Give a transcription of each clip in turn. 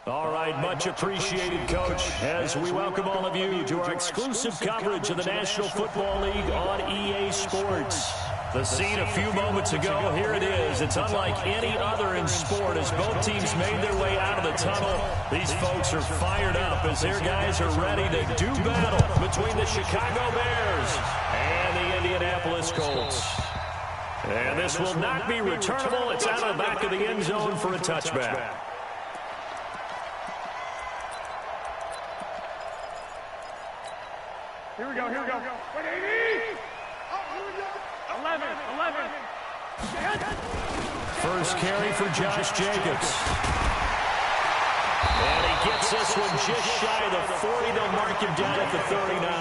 All right, much appreciated, Coach, as we welcome all of you to our exclusive coverage of the National Football League on EA Sports. The scene a few moments ago, here it is. It's unlike any other in sport as both teams made their way out of the tunnel. These folks are fired up as their guys are ready to do battle between the Chicago Bears and the Indianapolis Colts. And this will not be returnable. It's out of the back of the end zone for a touchback. Here we go. 180. Oh, here we go. 11. First carry for Josh Jacobs. And he gets this one just shy of the 40. They'll mark him down at the 39.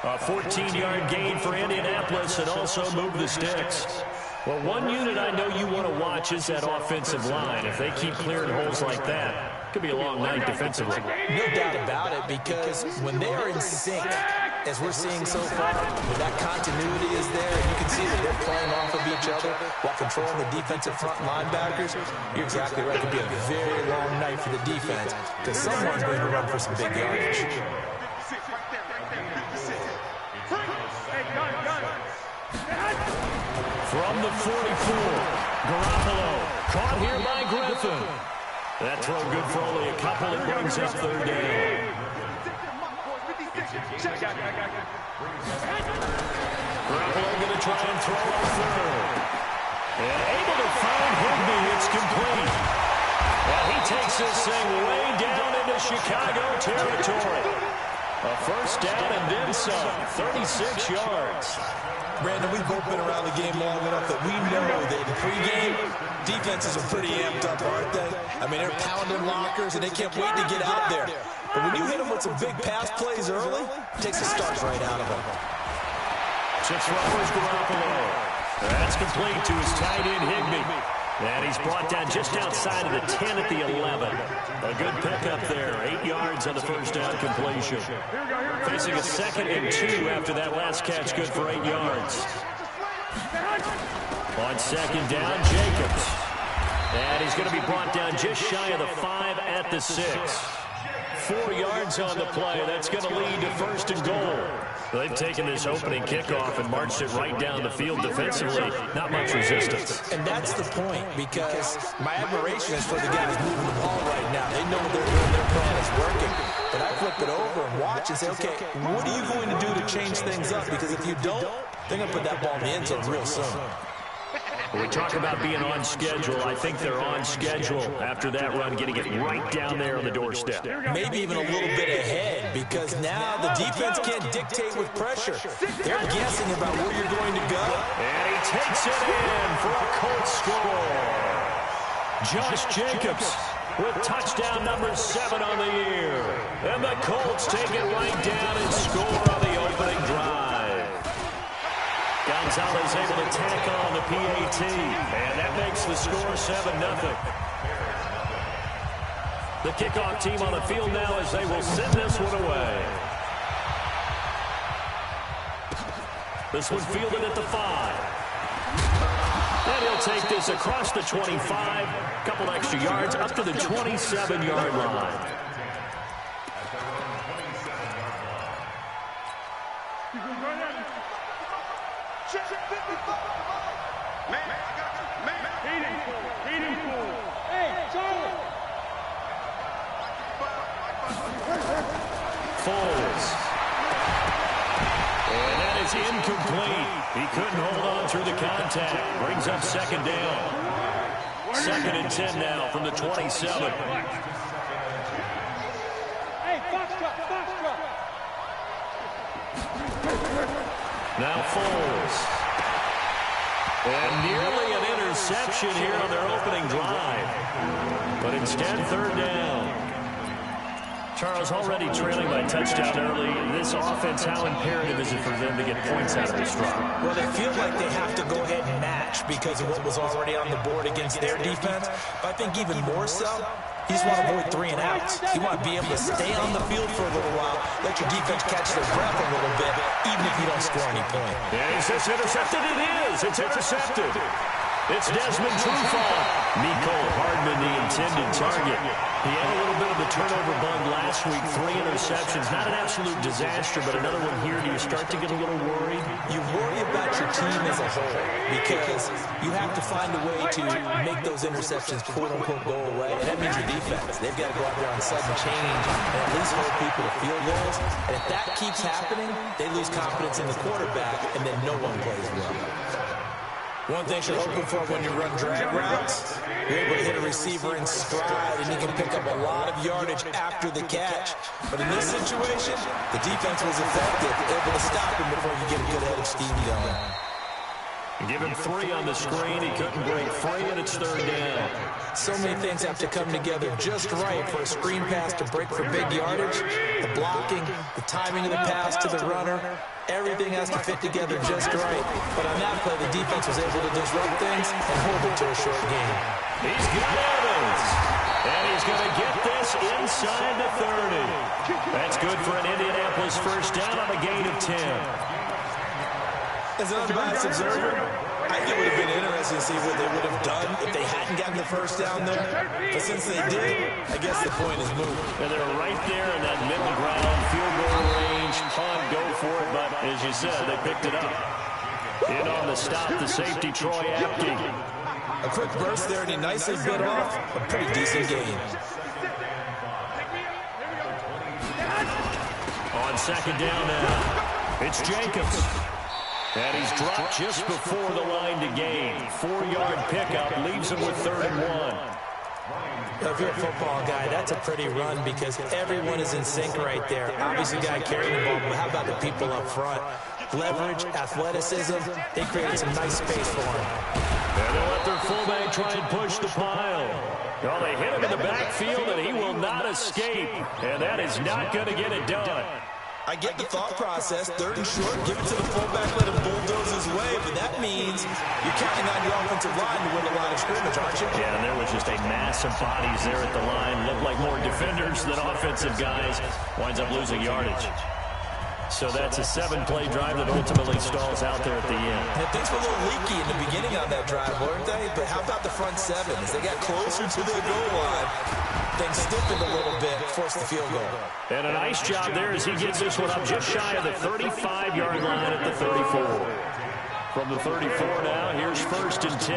A 14-yard gain for Indianapolis and also move the sticks. Well, one unit I know you want to watch is that offensive line. If they keep clearing holes like that, it could be a long night defensively. No doubt about it, because when they are in sync, as we're seeing so far, when that continuity is there, and you can see that they're playing off of each other while controlling the defensive front linebackers, you're exactly right. It could be a very long night for the defense because someone's going to run for some big yardage. From the 44, Garoppolo caught here by Griffin. That throw good for only a couple. It brings up third down. Garoppolo going to try and throw on third. And able to find Higbee. It's complete. And he takes this thing way down into Chicago territory. A first down and then some. 36 yards. Brandon, we've both been around the game long enough that we know that in pregame, defenses are pretty amped up, aren't they? I mean, they're pounding lockers, and they can't wait to get out there. But when you hit them with some big pass plays early, it takes the starch right out of them. Six runners, Garoppolo. That's complete to his tight end, Higbee. And he's brought down just outside of the 10 at the 11. A good pickup there. 8 yards on the first down completion. Facing a 2nd and 2 after that last catch, good for 8 yards. On 2nd down, Jacobs. And he's going to be brought down just shy of the 5 at the 6. 4 yards on the play. That's going to lead to 1st and goal. They've taken this opening kickoff and marched it right down the field defensively. Not much resistance. And that's the point, because my admiration is for the guys moving the ball right now. They know what they're doing. Their plan is working. But I flip it over and watch and say, okay, what are you going to do to change things up? Because if you don't, they're going to put that ball in the end zone real soon. When we talk about being on schedule, I think they're on schedule after that run, getting it right down there on the doorstep. Maybe even a little bit ahead, because now the defense can't dictate with pressure. They're guessing about where you're going to go. And he takes it in for a Colts score. Josh Jacobs with touchdown number 7 on the year. And the Colts take it right down and score on the opening drive. Gonzalez able to tack on the PAT, and that makes the score 7-0. The kickoff team on the field now as they will send this one away. This one fielded at the 5. And he'll take this across the 25, a couple extra yards up to the 27-yard line. Foles. And that is incomplete. He couldn't hold on through the contact. Brings up 2nd down. 2nd and 10 now from the 27. Now Foles. And nearly an interception here on their opening drive. But instead, 3rd down. Charles, already trailing by touchdown early. This offense, how imperative is it for them to get points out of this drive? Well, they feel like they have to go ahead and match because of what was already on the board against their defense. But I think even more so, you just want to avoid 3 and outs. You want to be able to stay on the field for a little while, let your defense catch their breath a little bit, even if you don't score any points. Yeah, is this intercepted? It is. It's intercepted. It's Desmond Trufant. Miko Hardman, the intended target. He had a little bit of a turnover bug last week, 3 interceptions. Not an absolute disaster, but another one here. Do you start to get a little worried? You worry about your team as a whole because you have to find a way to make those interceptions quote-unquote go away, and that means your defense. They've got to go out there on sudden change and at least hold people to field goals. And if that keeps happening, they lose confidence in the quarterback, and then no one plays well. One thing you're hoping for when you run drag routes, you're able to hit a receiver in stride, and he can pick up a lot of yardage after the catch. But in this situation, the defense was effective, able to stop him before you get a good head of steam going. Give him 3 on the screen. He couldn't break free, and it's 3rd down. So many things have to come together just right for a screen pass to break for big yardage. The blocking, the timing of the pass to the runner, everything has to fit together just right. But on that play, the defense was able to disrupt things and hold it to a short game. He's got Evans, and he's going to get this inside the 30. That's good for an Indianapolis first down on a gain of 10. As an unbiased observer, I think it would have been interesting to see what they would have done if they hadn't gotten the first down there. But since they did, I guess the point is moved. And they're right there in that middle ground, field goal range, punt, go for it. But as you said, they picked it up. In on the stop, the safety, Troy Apke. A quick burst there, and he nicely bit off a pretty decent gain. On 2nd down now, it's Jacobs. And he's dropped just before the line to gain. 4-yard pickup leaves him with 3rd and 1. If you're a football guy, that's a pretty run because everyone is in sync right there. Obviously, the guy carrying the ball, but how about the people up front? Leverage, athleticism, they created some nice space for him. And they'll let their fullback try and push the pile. Well, they hit him in the backfield, and he will not escape. And that is not going to get it done. I get the thought process, 3rd and short, give it to the fullback, let him bulldoze his way, but that means you're counting on your offensive line to win the line of scrimmage, aren't you? Yeah, and there was just a mass of bodies there at the line. Looked like more defenders than offensive guys. Winds up losing yardage. So that's a 7-play drive that ultimately stalls out there at the end. And things were a little leaky in the beginning on that drive, weren't they? But how about the front 7? As they got closer to the goal line, things stiffened a little bit, forced the field goal. And a nice job there as he gets this one up just shy of the 35-yard line at the 34. From the 34 now, here's 1st and 10.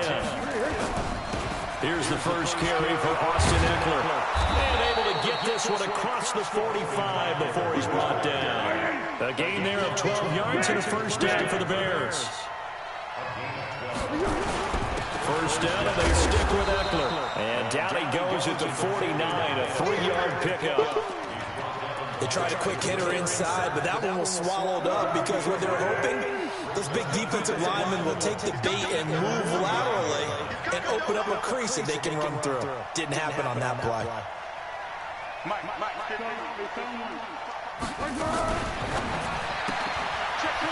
Here's the first carry for Austin Eckler. And able to get this one across the 45 before he's brought down. A gain there of 12 yards and a first down for the Bears. First down, and they stick with Eckler. And down he goes at the 49, a 3-yard pickup. They tried a quick hitter inside, but that one was swallowed up because what they're hoping, those big defensive linemen will take the bait and move laterally and open up a crease that they can run through. Didn't happen on that play.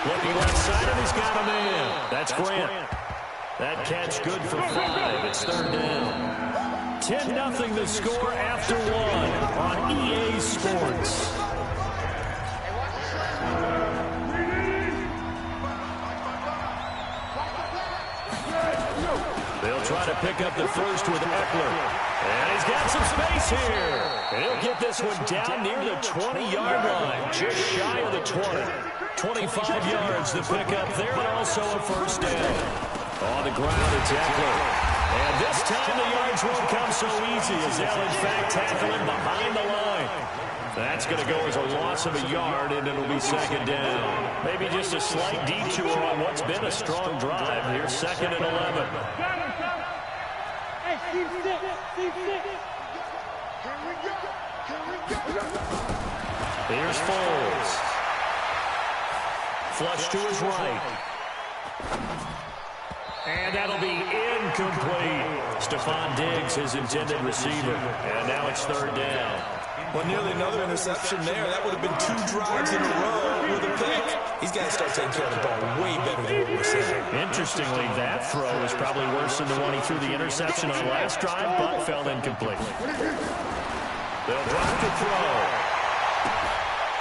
Looking left side, and he's got him in. That's Grant. That catch good for 5. It's 3rd down. 10-0 the score after 1 on EA Sports. They'll try to pick up the first with Eckler. And he's got some space here. And he'll get this one down near the 20-yard line, just shy of the 20. 25 yards the pickup there, and also a first down. On the ground, it's Eckler. And this time the yards won't come so easy as they'll, in fact, tackle him behind the line. That's going to go as a loss of a yard, and it'll be 2nd down. Maybe just a slight detour on what's been a strong drive. Here's 2nd and 11. Here's Foles. Flush to his right. And that'll be incomplete. Stephon Diggs, his intended receiver. And now it's 3rd down. Well, nearly another interception there. That would have been 2 drives in a row with a pick. He's got to start taking care of the ball way better than what we're seeing. Interestingly, that throw is probably worse than the one he threw the interception on last drive, but fell incomplete. They'll drop the throw.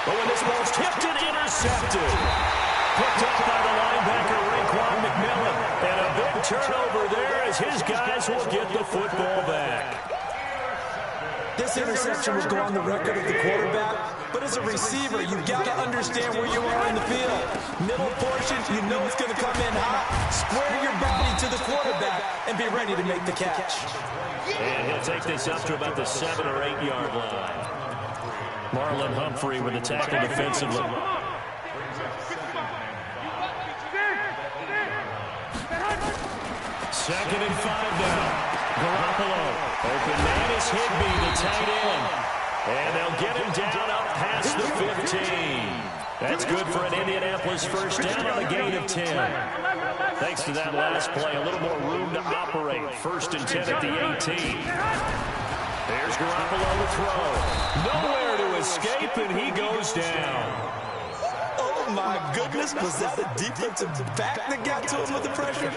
Oh, and this ball's tipped and intercepted. Picked up by the linebacker, Raekwon McMillan. And a big turnover there as his guys will get the football back. This interception will go on the record of the quarterback, but as a receiver, you've got to understand where you are in the field. Middle portion, you know it's going to come in hot. Square your body to the quarterback and be ready to make the catch. And he'll take this up to about the 7 or 8 yard line. Marlon Humphrey with the tackle defensively. Second and 5 now. Garoppolo. Open man is Higbee, the tight end. And they'll get him down up past the 15. That's good for an Indianapolis first down on a gain of 10. Thanks to that last play, a little more room to operate. First and 10 at the 18. There's Garoppolo to throw. Nowhere to escape, and he goes down. Oh, my goodness. Was that a defensive back that got to him with the pressure?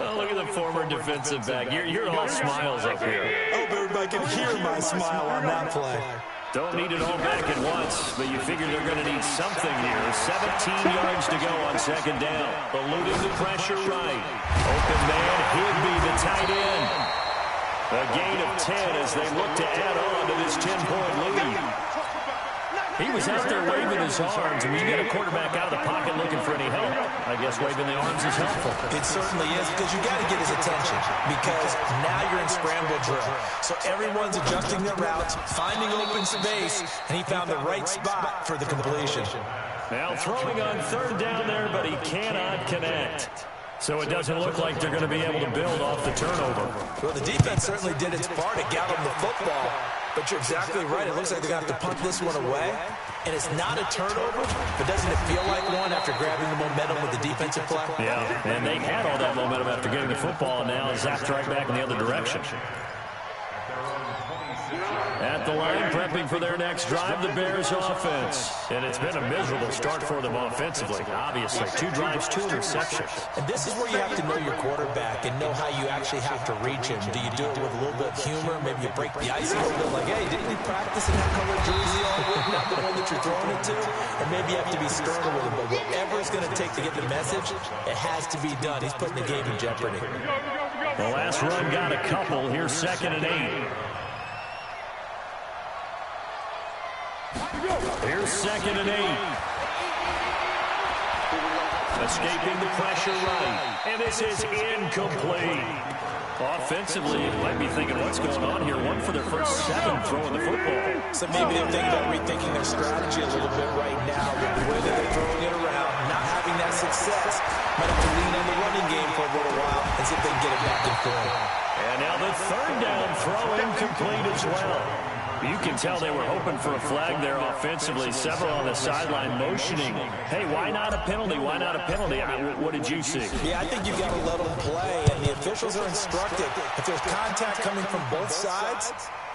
Oh, look at the former defensive back. You're all smiles up here. I hope everybody can hear my smile on that play. Don't need it all back at once, but you figure they're going to need something here. 17 yards to go on second down. Eluding the pressure right. Open man, Higbee, the tight end. A gain of 10 as they look to add on to this 10-point lead. He was out there waving his arms, and when you get a quarterback out of the pocket looking for any help, I guess waving the arms is helpful. It certainly is, because you got to get his attention, because now you're in scramble drill. So everyone's adjusting their routes, finding open space, and he found the right spot for the completion. Now throwing on third down there, but he cannot connect. So it doesn't look like they're going to be able to build off the turnover. Well, the defense certainly did its part to get them the football. But you're exactly right. It looks like they're going to have to punt this one away. And it's not a turnover, but doesn't it feel like one after grabbing the momentum with the defensive play? Yeah, and they had all that momentum after getting the football, and now zapped right back in the other direction. At the line, prepping for their next drive, the Bears offense. And it's been a miserable start for them offensively, obviously. 2 drives, 2 interceptions. And this is where you have to know your quarterback and know how you actually have to reach him. Do you do it with a little bit of humor? Maybe you break the ice a little bit, like, hey, didn't you practice in that color jersey all week, not the one that you're throwing it to? Or maybe you have to be sterner with him. But whatever it's going to take to get the message, it has to be done. He's putting the game in jeopardy. The last run got a couple. Here's second and 8. Here's second and 8. Escaping the pressure right. And this is incomplete. Offensively, you might be thinking, what's going on here? 1 for their first 7 throwing the football. So maybe they're thinking about rethinking their strategy a little bit right now with the way that they're throwing it around, not having that success. Might have to lean on the running game for a little while and see if they can get it back in form. And now the third down throw incomplete as well. You can tell they were hoping for a flag there offensively. Several on the sideline motioning. Hey, why not a penalty? Why not a penalty? What did you see? Yeah, I think you've got to let them play, and the officials are instructed. If there's contact coming from both sides,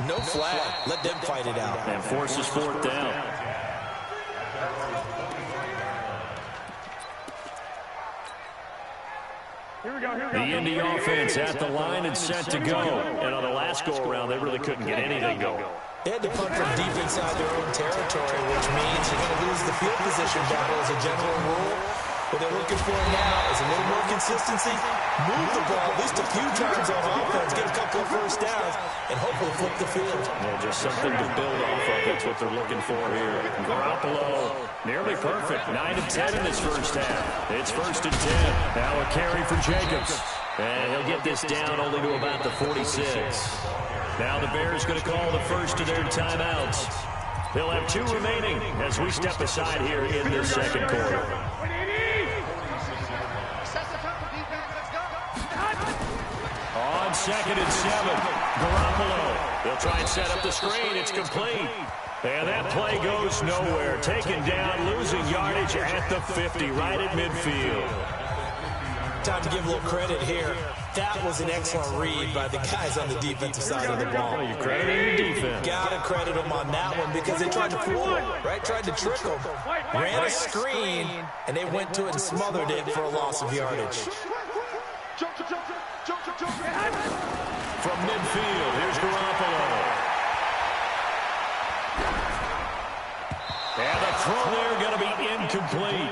no flag. Let them fight it out. And forces fourth down. The Indy offense at the line and set to go. And on the last go-around, they really couldn't get anything going. They had to punt from deep inside their own territory, which means you're going to lose the field position battle as a general rule. What they're looking for now is a little more consistency, move the ball at least a few times on offense, get a couple of first downs, and hopefully flip the field. Yeah, just something to build off of. That's what they're looking for here. Garoppolo, nearly perfect. 9 of 10 in this first half. It's first and 10. Now a carry for Jacobs. And he'll get this down only to about the 46. Now the Bears going to call the first of their timeouts. They'll have 2 remaining as we step aside here in this second quarter. On second and 7, Garoppolo. They'll try and set up the screen. It's complete. And that play goes nowhere. Taken down, losing yardage at the 50, right at midfield. Time to give a little credit here. That was an excellent read by the guys on the defensive side of the ball. Well, you credit your defense. Gotta credit them on that one because they tried to fool him, right? Tried to trick him. Ran a screen, and they went to it and smothered it for a loss of yardage. From midfield, here's Garoppolo. And the throw there going to be incomplete.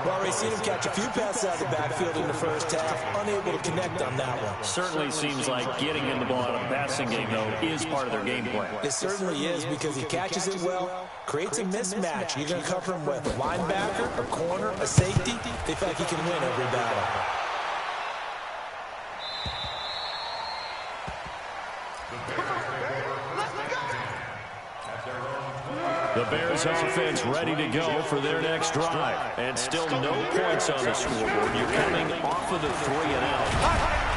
Well, already seen him catch a few passes out of the backfield in the first half. Unable to connect on that one. Certainly seems like getting him the ball out of the passing game, though, is part of their game plan. It certainly is, because he catches it well, creates a mismatch. You're going to cover him with a linebacker, a corner, a safety. They feel like he can win every battle. The Bears offense ready to go for their next drive. And still no points on the scoreboard. You're coming off of the 3-and-out.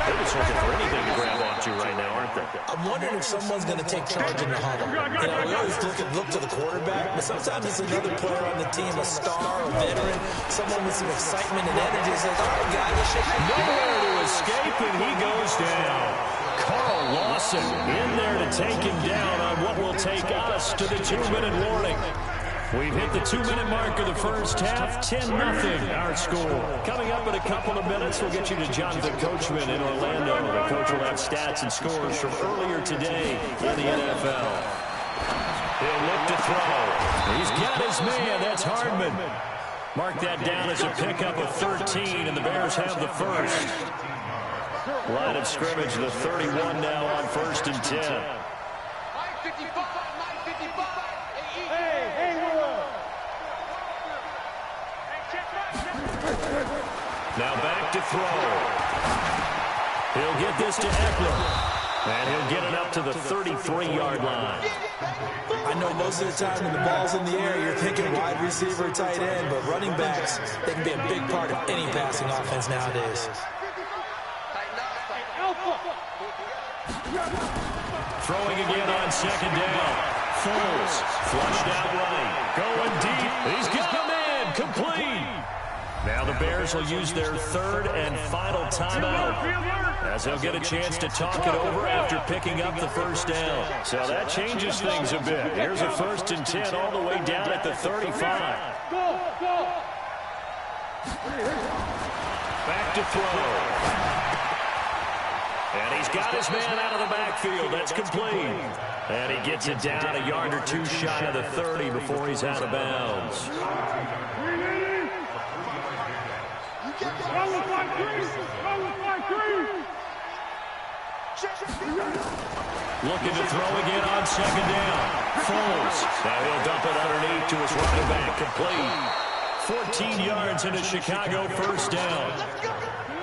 They're just looking for anything to grab onto right now, aren't they? I'm wondering if someone's going to take charge in the huddle. You know, we always look to the quarterback, but sometimes it's another player on the team, a star, a veteran, someone with some excitement and energy says, all right, guys, this shit. Nowhere to escape, and he goes down. Carl Lawson in there to take him down on what will take us to the 2-minute warning. We've hit the 2-minute mark of the first half, 10-0 our score. Coming up in a couple of minutes, we'll get you to Jonathan Coachman in Orlando. The coach will have stats and scores from earlier today in the NFL. He'll look to throw. He's got his man. That's Hardman. Mark that down as a pickup of 13, and the Bears have the first. Line of scrimmage, the 31 now on 1st and 10. Now back to throw. He'll get this to Eckler. And he'll get it up to the 33-yard line. I know most of the time when the ball's in the air, you're thinking wide receiver, tight end, but running backs, they can be a big part of any passing offense nowadays. Throwing again on 2nd down. Foles flushed out right. Going deep. He's got a man. Complete. Now the Bears will use their 3rd and final timeout, as they'll get a chance to talk it over after picking up the first down. So that changes things a bit. Here's a 1st and 10 all the way down at the 35. Back to throw. And he's got his man out of the backfield. That's complete. And he gets it down a yard or two shy of the 30 before he's out of bounds. Looking to throw again on 2nd down. Foles. Now he'll dump it underneath to his running back. Complete. 14 yards and a Chicago 1st down.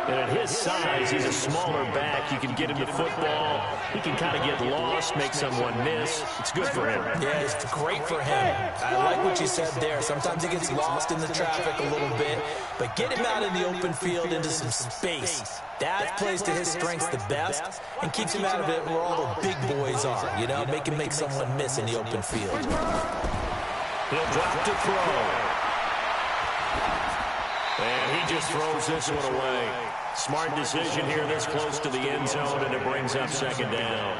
And at his size, he's a smaller back. You can get him the football. He can kind of get lost, make someone miss. It's good for him. Yeah, it's great for him. I like what you said there. Sometimes he gets lost in the traffic a little bit, but get him out in the open field into some space. That plays to his strengths the best and keeps him out of it where all the big boys are, you know, make someone miss in the open field. He'll drop to throw. And he just throws this one away. Smart decision here this close to the end zone, and it brings up 2nd down.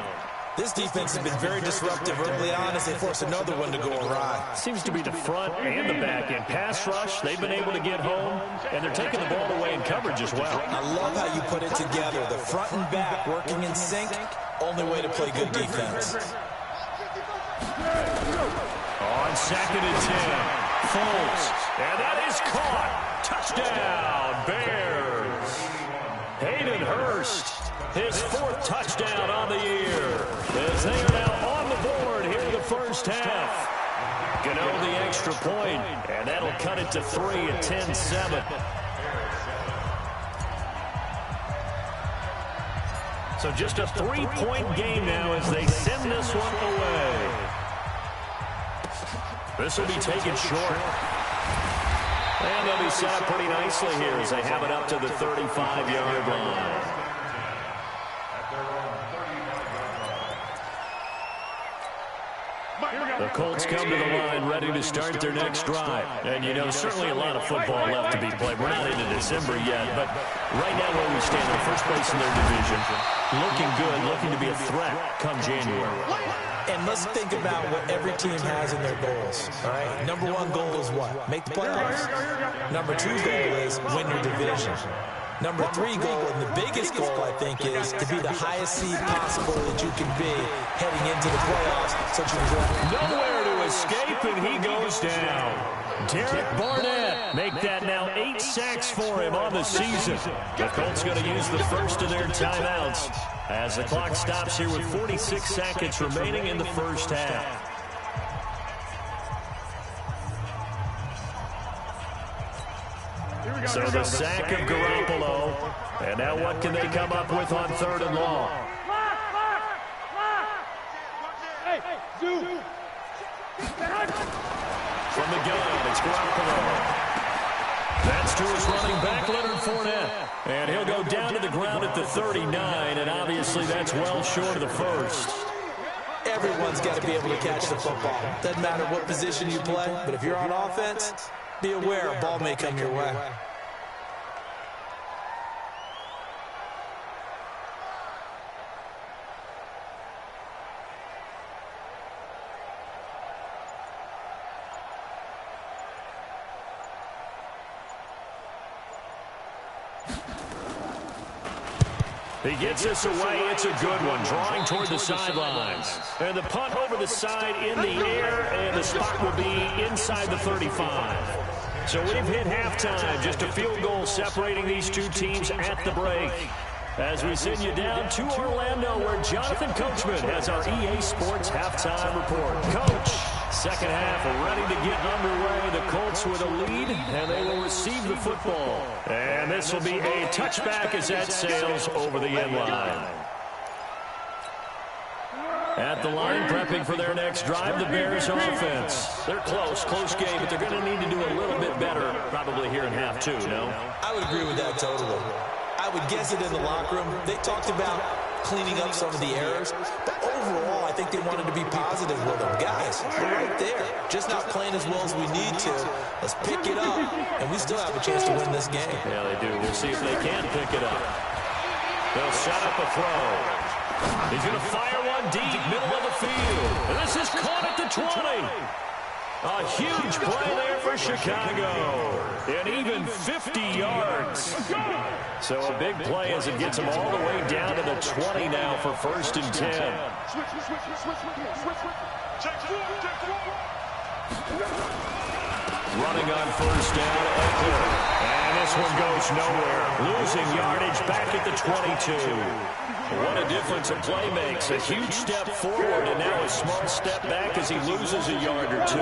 This defense has been very disruptive early on as they force another one to go awry. Seems to be the front and the back end. Pass rush, they've been able to get home, and they're taking the ball away in coverage as well. I love how you put it together. The front and back working in sync, only way to play good defense. On 2nd and 10, Foles, and that is caught. Touchdown, Bears. Hayden Hurst, his 4th touchdown on the year, as they are now on the board here in the first half. Gano the extra point, and that'll cut it to 3 at 10-7. So just a 3-point game now as they send this one away. This will be taken short. And they'll be set up pretty nicely here as they have it up to the 35-yard line. The Colts come to the line ready to start their next drive. And, you know, certainly a lot of football left to be played. We're not into December yet, but right now where we stand in first place in their division, looking good, looking to be a threat come January. And let's think about what every team has in their goals, all right? Number 1 goal is what? Make the playoffs. Number 2 goal is win your division. Number 3 goal, and the biggest goal, I think, is to be the highest seed possible that you can be heading into the playoffs. Such a nowhere to escape, and he goes down. Derek Barnett make that now 8 sacks for him on the season. The Colts going to use the first of their timeouts as the clock stops here with 46 seconds remaining in the first half. So the sack of Garoppolo, and now what can they come up with on 3rd and long? From the gun, it's Garoppolo. That's to his running back, Leonard Fournette. And he'll go down to the ground at the 39, and obviously that's well short of the first. Everyone's got to be able to catch the football. Doesn't matter what position you play, but if you're on offense, be aware a ball may come your way. He gets this away. It's a good one, drawing toward the sidelines. And the punt over the side in the air, and the spot will be inside the 35. So we've hit halftime. Just a field goal separating these two teams at the break. As we send you down to Orlando, where Jonathan Coachman has our EA Sports halftime report. Coach, second half ready to get underway. The Colts with a lead, and they will receive the football. And this will be a touchback as that sails over the end line. At the line, prepping for their next drive, the Bears offense. They're close game, but they're going to need to do a little bit better probably here in half two, no? I would agree with that totally. I would guess it in the locker room. They talked about cleaning up some of the errors, but overall, I think they wanted to be positive with them. Guys, we're right there. Just not playing as well as we need to. Let's pick it up, and we still have a chance to win this game. Yeah, they do. We'll see if they can pick it up. They'll set up a throw. He's going to fire one deep, middle of the field. And this is caught at the 20. A huge play there for Chicago. And even 50 yards. So a big play as it gets them all the way down to the 20 now for 1st and 10. Running on 1st down, Oakland. And this one goes nowhere. Losing yardage back at the 22. What a difference a play makes. A huge step forward and now a small step back as he loses a yard or two.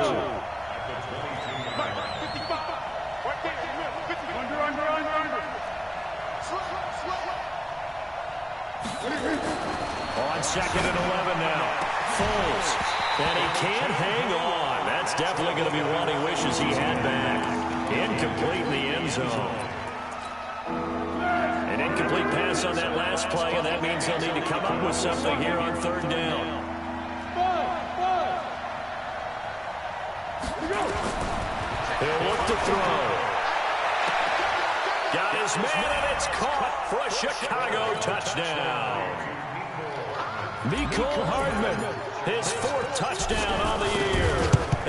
On 2nd and 11 now. Foles. And he can't hang on. That's definitely going to be one he wishes he had back. Incomplete in the end zone. An incomplete pass on that last play, and that means they'll need to come up with something here on 3rd down. He'll look to throw. Got his man, and it's caught for a Chicago touchdown. Mecole Hardman, his 4th touchdown on the year.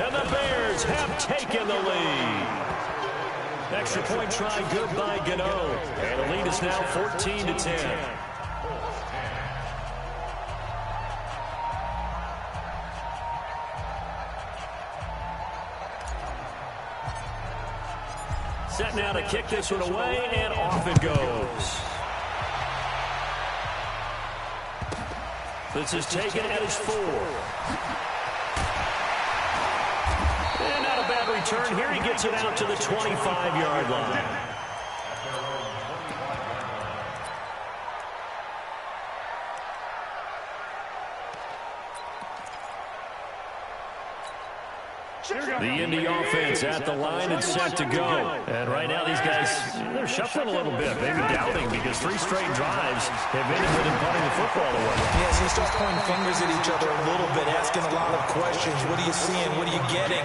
And the Bears have taken the lead. Extra point try good by Gano. And the lead is now 14-10. Set now to kick this one away, and off it goes. This is taken at his 4. And not a bad return. Here he gets it out to the 25-yard line. The Indy offense at the line and set to go. And right now these guys, they're shuffling a little bit, maybe doubting, because 3 straight drives have ended with him punting the football away. Yeah, so you start pointing fingers at each other a little bit, asking a lot of questions. What are you seeing? What are you getting?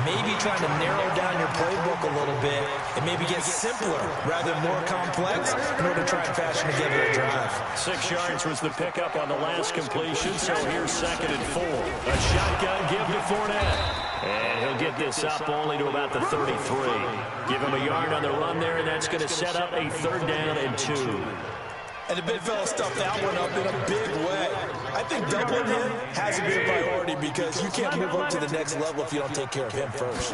Maybe trying to narrow down your playbook a little bit and maybe get simpler rather than more complex in order to try and fashion together a drive. 6 yards was the pickup on the last completion, so here's 2nd and 4. A shotgun give to Fournette. And he'll get this up only to about the 33. Give him a yard on the run there, and that's going to set up a 3rd down and 2. And the big fella stuffed that one up in a big way. I think doubling him has to be a priority because you can't move up to the next level if you don't take care of him first.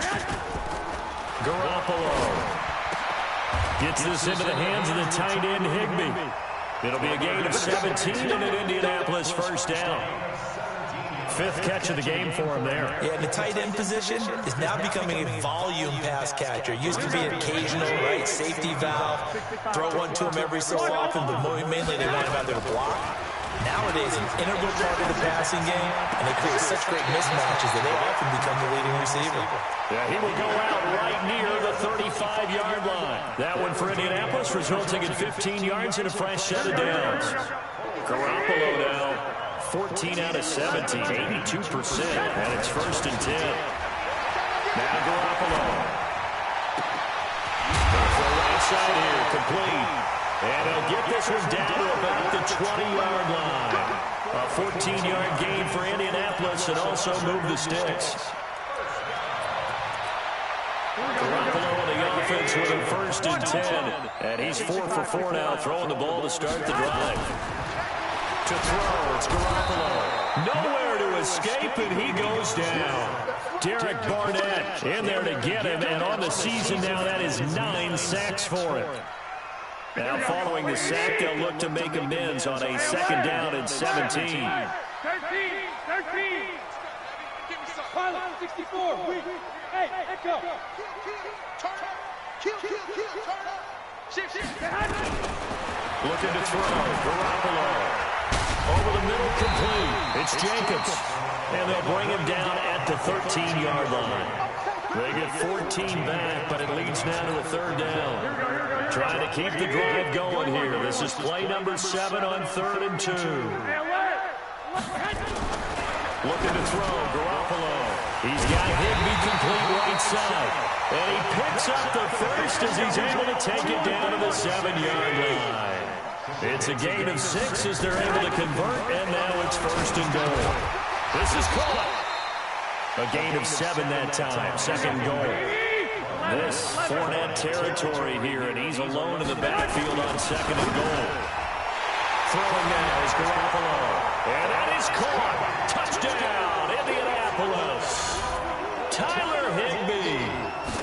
Garoppolo gets this into the hands of the tight end, Higbee. It'll be a gain of 17 and an Indianapolis first down. Fifth catch of the game for him there. Yeah, the tight end position is now becoming a volume pass catcher. Used to be an occasional, right, safety valve. Throw one to him every so often, but mainly they want him out there to block. Nowadays, an integral part of the passing game, and they create such great mismatches that they often become the leading receiver. Yeah, he will go out right near the 35-yard line. That one for Indianapolis, resulting in 15 yards and a fresh set of downs. Garoppolo now, 14 out of 17, 82%, and it's first and 10. Now Garoppolo. For the right side here, complete. And he'll get this one down to about the 20-yard line. A 14-yard gain for Indianapolis and also move the sticks. Garoppolo on the offense with a first and 10. And he's 4 for 4 now, throwing the ball to start the drive. To throw, it's Garoppolo. Nowhere to escape, and he goes down. Derek Barnett in there to get him, and on the season now, that is 9 sacks for him. Now following the sack, they'll look to make amends on a second down and 17. 13. Pilot, 64. Hey, echo. Looking to throw, Garoppolo. Over the middle, complete. It's Jacobs. And they'll bring him down at the 13-yard line. They get 14 back, but it leads now to the third down. Trying to keep the drive going here. This is play number 7 on 3rd and 2. Looking to throw, Garoppolo. He's got Higbee complete right side. And he picks up the first as he's able to take it down to the 7-yard line. It's a gain of 6 as they're able to convert, and now it's first and goal. This is caught. A gain of 7 that time, second goal. This Fournette territory here, and he's alone in the backfield on second and goal. Throwing now is Garoppolo. And that is caught. Touchdown, Indianapolis. Tyler Higbee,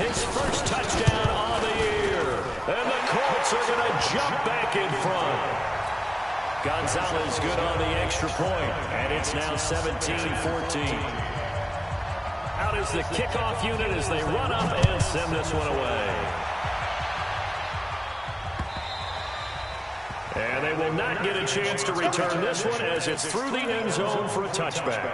his first touchdown on the year. And the Colts are going to jump back in front. Gonzalez good on the extra point, and it's now 17-14. Out is the kickoff unit as they run up and send this one away. And they will not get a chance to return this one as it's through the end zone for a touchback.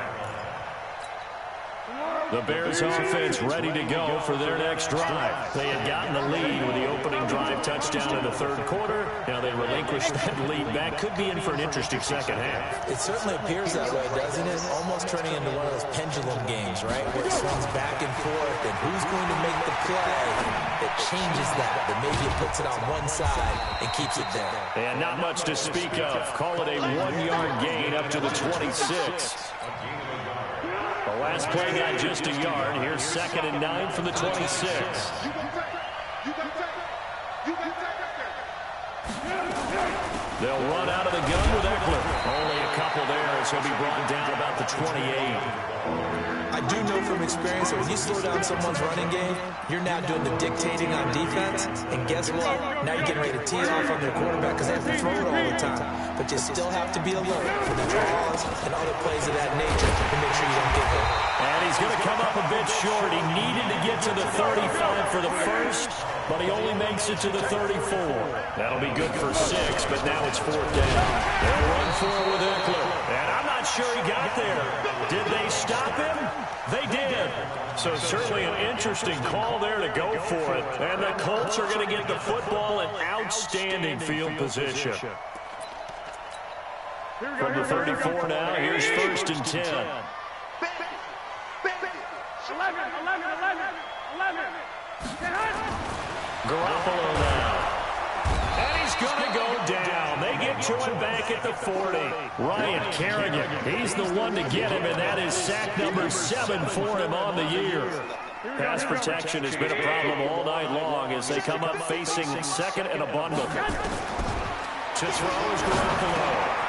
The Bears offense ready to go for their next drive. They had gotten the lead with the opening drive touchdown in the third quarter. Now they relinquish that lead back. Could be in for an interesting second half. It certainly appears that way, doesn't it? Almost turning into one of those pendulum games, right? Where it swings back and forth, and who's going to make the play that changes that maybe it puts it on one side and keeps it there. And not much to speak of. Call it a 1-yard gain up to the 26. The last play got just a yard. Here's 2nd and 9 from the 26. They'll run out of the gun with Eckler. Only a couple there as he'll be brought down about the 28. I do know from experience that when you slow down someone's running game, you're now doing the dictating on defense. And guess what? Now you're getting ready to tee off on their quarterback because they have to throw it all the time. But you still have to be alert for the draws and other plays of that nature to make sure you don't get hit. And he's going to come up a bit short. He needed to get to the 35 for the first, but he only makes it to the 34. That'll be good for 6, but now it's 4th down. They'll run for it with Eckler. And I'm not sure he got there. Did they stop him? They did. So certainly an interesting call there to go for it. And the Colts are going to get the football in outstanding field position. From the 34 now, here's 1st and 10. 11. Garoppolo now. And he's going to go down. They get to him back at the 40. Ryan Kerrigan, he's the one to get him, and that is sack number 7 for him on the year. Pass protection has been a problem all night long as they come up facing 2nd and a bundle. To throw is Garoppolo.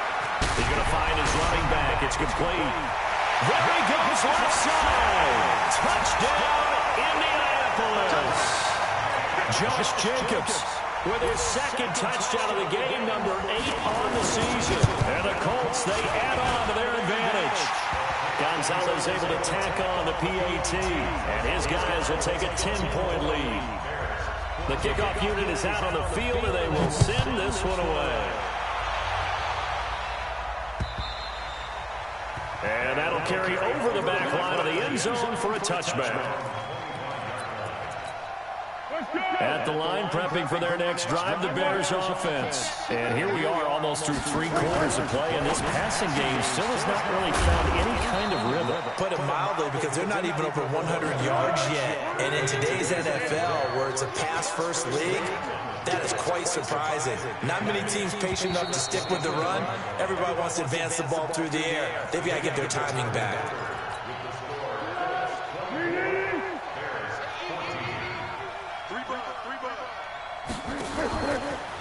He's going to find his running back. It's complete. There he goes left side. Touchdown, Indianapolis. Josh Jacobs with his second touchdown of the game, number 8 on the season. And the Colts, they add on to their advantage. Gonzalez able to tack on the PAT, and his guys will take a 10-point lead. The kickoff unit is out on the field, and they will send this one away. And that'll carry over the back line of the end zone for a touchback. At the line, prepping for their next drive, the Bears offense. And here we are almost through 3 quarters of play, and this passing game still has not really found any kind of rhythm. Put it mildly, because they're not even over 100 yards yet. And in today's NFL, where it's a pass-first league, that is quite surprising. Not many teams patient enough to stick with the run. Everybody wants to advance the ball through the air. They've got to get their timing back.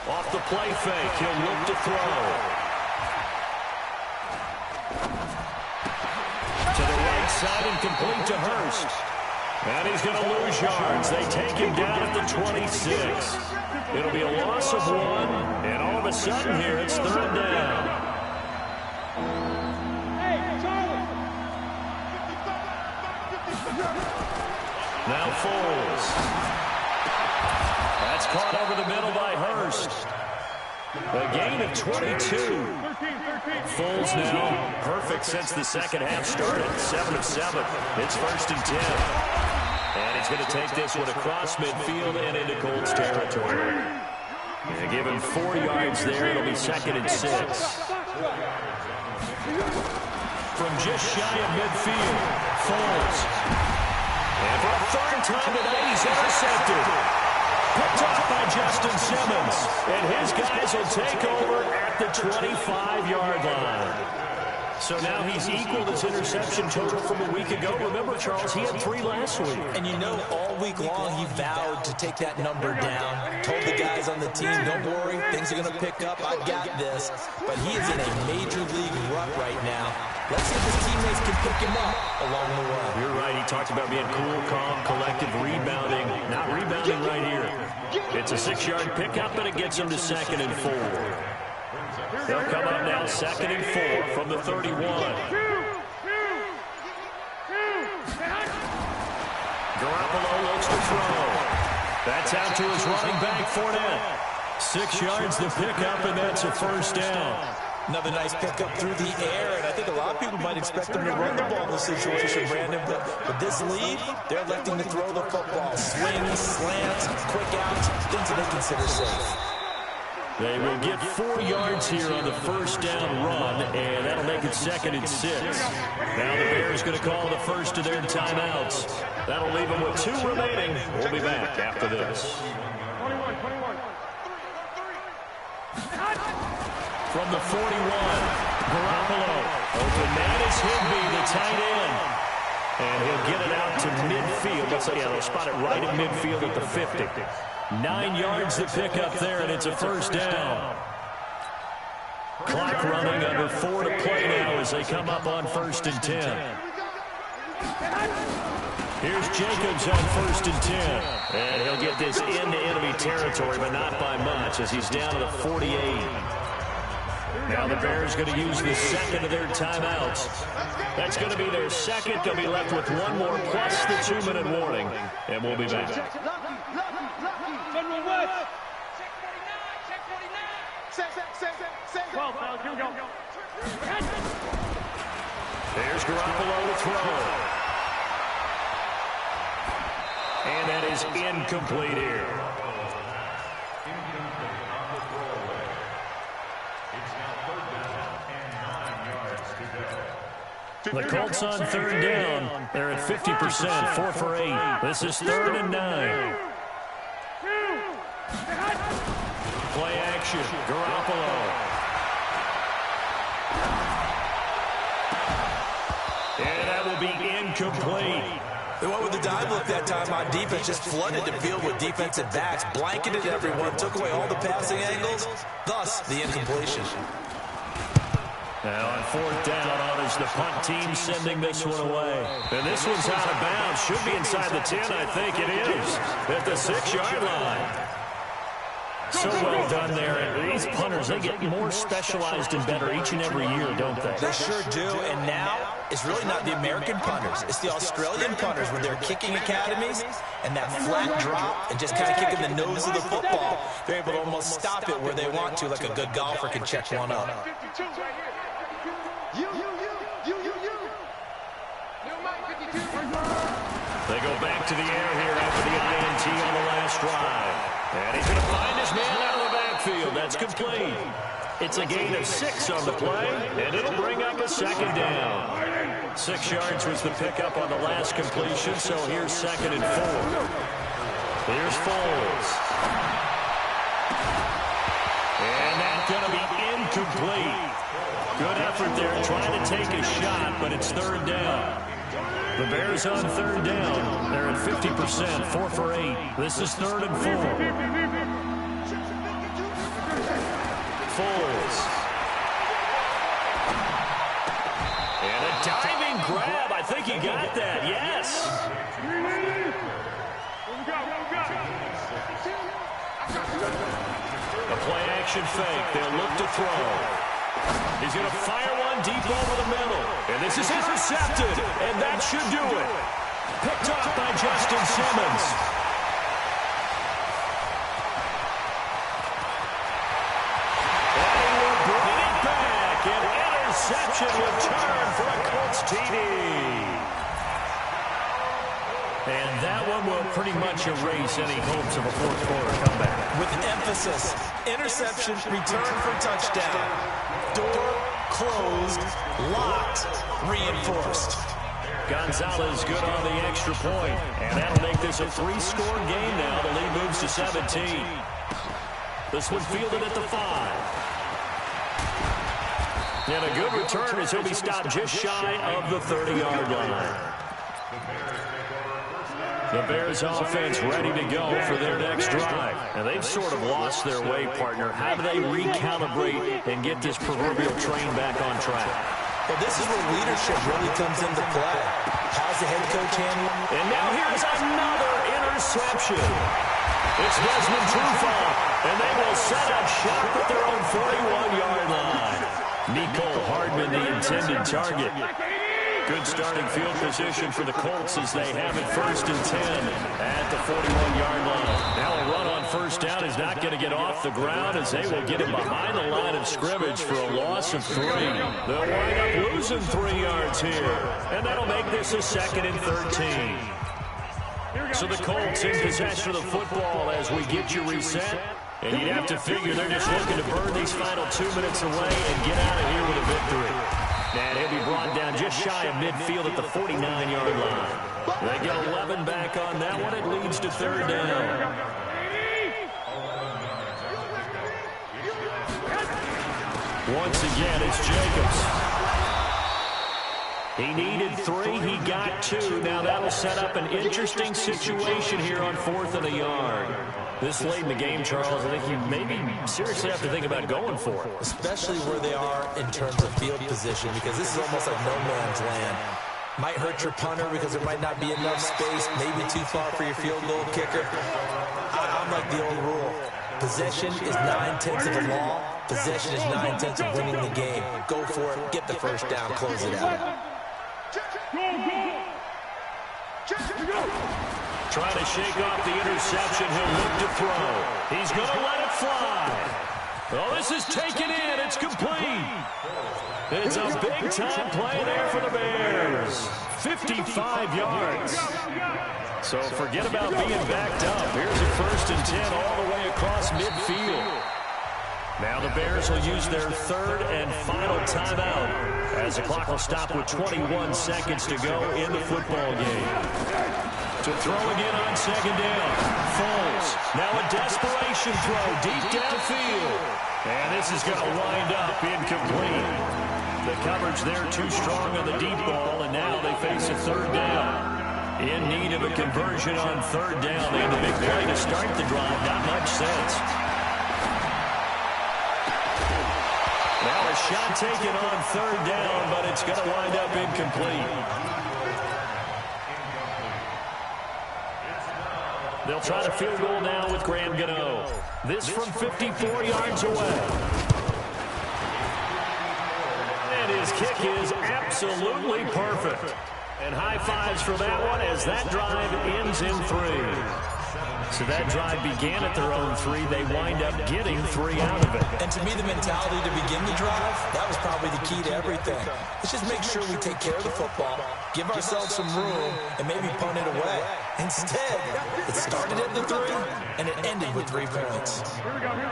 Off the play fake, he'll look to throw. To the right side and complete to Hurst. And he's going to lose yards. They take him down at the 26. It'll be a loss of 1, and all of a sudden here it's 3rd down. Now Foles. That's caught over the middle by Hurst. A gain of 22. Foles now perfect since the second half started. 7 of 7. It's 1st and 10. And he's going to take this one across midfield and into Colts territory. And give him 4 yards there. It'll be 2nd and 6. From just shy of midfield, Foles. And for a 3rd time today, he's intercepted. Picked off by Justin Simmons. And his guys will take over at the 25-yard line. So now he's equaled his interception total from a week ago. Remember, Charles, he had 3 last week. And you know, all week long he vowed to take that number down. Told the guys on the team, don't worry, things are going to pick up. I got this. But he is in a major league rut right now. Let's see if his teammates can pick him up along the way. You're right. He talked about being cool, calm, collective, rebounding. Not rebounding right here. It's a 6-yard pickup, and it gets him to 2nd and 4. They'll come up now 2nd and 4 from the 31. Garoppolo looks to throw. That's out to his running back, Fournette. 6 yards to pick up, and that's a 1st down. Another nice pickup through the air, and I think a lot of people might expect them to run the ball in this situation, Brandon, but with this lead, they're electing to throw the football. Swings, slants, quick outs, things that they consider safe. They will get 4 yards here on the 1st down run, and that'll make it 2nd and 6. Now the Bears going to call the first of their timeouts. That'll leave them with 2 remaining. We'll be back after this. 21. From the 41, Garoppolo. Open man is Higbee, the tight end. And he'll get it out to midfield. Looks like they'll spot it right at midfield at the 50. 9 yards to pick up there, and it's a 1st down. Clock running, under 4 to play now as they come up on 1st and 10. Here's Jacobs on 1st and 10. And he'll get this into enemy territory, but not by much as he's down to the 48. Now the Bears going to use the 2nd of their timeouts. That's going to be their 2nd. They'll be left with 1 more plus the 2-minute warning. And we'll be back. There's Garoppolo to throw. And that is incomplete here. The Colts on 3rd down. They're at 50%, 4 for 8. This is 3rd and 9. Play action, Garoppolo. And that will be incomplete. They went with the dive look that time on defense, just flooded the field with defensive backs, blanketed everyone, took away all the passing angles, thus the incompletion. Now on 4th down on as the punt team sending this one away. And this one's out of bounds. Should be inside the 10, I think it is, at the 6-yard line. So well done there. And these punters, they get more specialized and better each and every year, don't they? They sure do. And now it's really not the American punters. It's the Australian punters with their kicking academies and that flat drop and just kind of kicking the nose of the football. They're able to almost stop it where they want to, like a good golfer can check one up. They go back to the air here after the INT on the last drive. And he's going to find his man out of the backfield. That's complete. It's a gain of 6 on the play, and it'll bring up a second down. 6 yards was the pickup on the last completion, so here's 2nd and 4. Here's Foles. And that's going to be incomplete. Good effort there trying to take a shot, but it's 3rd down. The Bears on 3rd down. They're at 50%, 4 for 8. This is 3rd and 4. Foles. And a diving grab. I think he got that. Yes. A play-action fake. They'll look to throw. He's going to fire one deep over the middle. And this is intercepted. And that should do it. Picked up by Justin Simmons. And he will bring it back. An interception return for a Colts TD. And that one will pretty much erase any hopes of a fourth-quarter comeback. With emphasis, interception, return for touchdown. Door closed, locked, reinforced. Gonzalez good on the extra point, and that'll make this a 3-score game now. The lead moves to 17. This one fielded at the 5. And a good return as he'll be stopped just shy of the 30-yard line. The Bears offense ready to go for their next drive. And they've sort of lost their way, partner. How do they recalibrate and get this proverbial train back on track? Well, this is where leadership really comes into play. How's the head coach handling? And now here's another interception. It's Desmond Trufant, and they will set up shop at their own 41-yard line. Nico Hardman, the intended target. Good starting field position for the Colts as they have it 1st and 10 at the 41-yard line. Now a run on 1st down is not going to get off the ground as they will get him behind the line of scrimmage for a loss of 3. They'll wind up losing 3 yards here. And that'll make this a 2nd and 13. So the Colts in possession of the football as we get you reset. And you'd have to figure they're just looking to burn these final 2 minutes away and get out of here with a victory. And he'll be brought down just shy of midfield at the 49-yard line. They get 11 back on that one. It leads to 3rd down. Once again, it's Jacobs. He needed 3. He got 2. Now that'll set up an interesting situation here on 4th and a yard. This late in the game, Charles, I think you maybe seriously have to think about going for it. Especially where they are in terms of field position, because this is almost like no man's land. Might hurt your punter because there might not be enough space, maybe too far for your field goal kicker. I'm like the old rule. Possession is 9/10 of the law. Possession is 9/10 of winning the game. Go for it. Get the 1st down. Close it out. Trying to shake off the interception. He'll look to throw. He's going to let it fly. Oh, this is taken in. It's complete. It's a big-time play there for the Bears. 55 yards. So forget about being backed up. Here's a 1st and 10 all the way across midfield. Now the Bears will use their 3rd and final timeout as the clock will stop with 21 seconds to go in the football game. To throw again on 2nd down. Foles. Now a desperation throw deep downfield. And this is going to wind up incomplete. The coverage there too strong on the deep ball, and now they face a 3rd down. In need of a conversion on 3rd down. They had the big play to start the drive. Not much sense. Now a a shot taken on third down, but it's going to wind up incomplete. They'll try to field goal now with Graham Gano. This from 54 yards away. And his kick is absolutely perfect. And high fives for that one as that drive ends in 3. So that drive began at their own 3. They wind up getting 3 out of it. And to me, the mentality to begin the drive, that was probably the key to everything. Let's just make sure we take care of the football, give ourselves some room, and maybe punt it away. Instead, it started at the 3, and it ended with 3 points.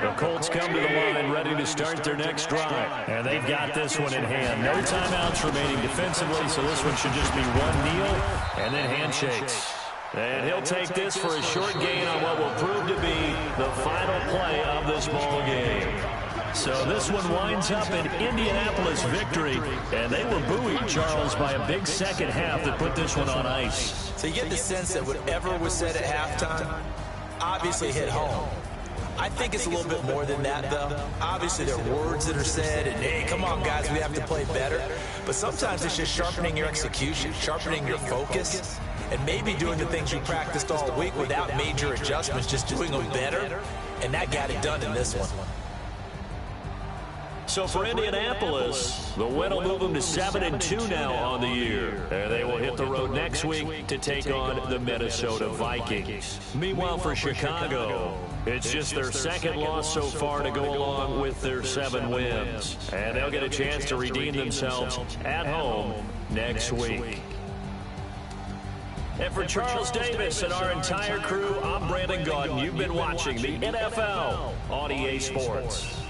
The Colts come to the line ready to start their next drive. And they've got this one in hand. No timeouts remaining defensively, so this one should just be one kneel and then handshakes. And he'll take this for a short gain on what will prove to be the final play of this ball game. So this one winds up an Indianapolis victory, and they were buoyed, Charles, by a big second half that put this one on ice. So you get the sense that whatever was said at halftime obviously hit home. I think it's a little bit more than that, though. Obviously, there are words that are said, and, hey, come on, guys, we have to play better. But sometimes it's just sharpening your execution, sharpening your focus, and maybe doing the things you practiced all week without major adjustments, just doing them better, and that got it done in this one. So for Indianapolis, the win will move them to 7-2 now on the year. And they will hit the road next week to take on the Minnesota Vikings. Meanwhile, for Chicago, it's just their second loss so far to go along with their 7 wins. And they'll get a chance to redeem themselves at home next week. And for Charles Davis and our entire crew, I'm Brandon Gaudin. You've been watching the NFL on EA Sports.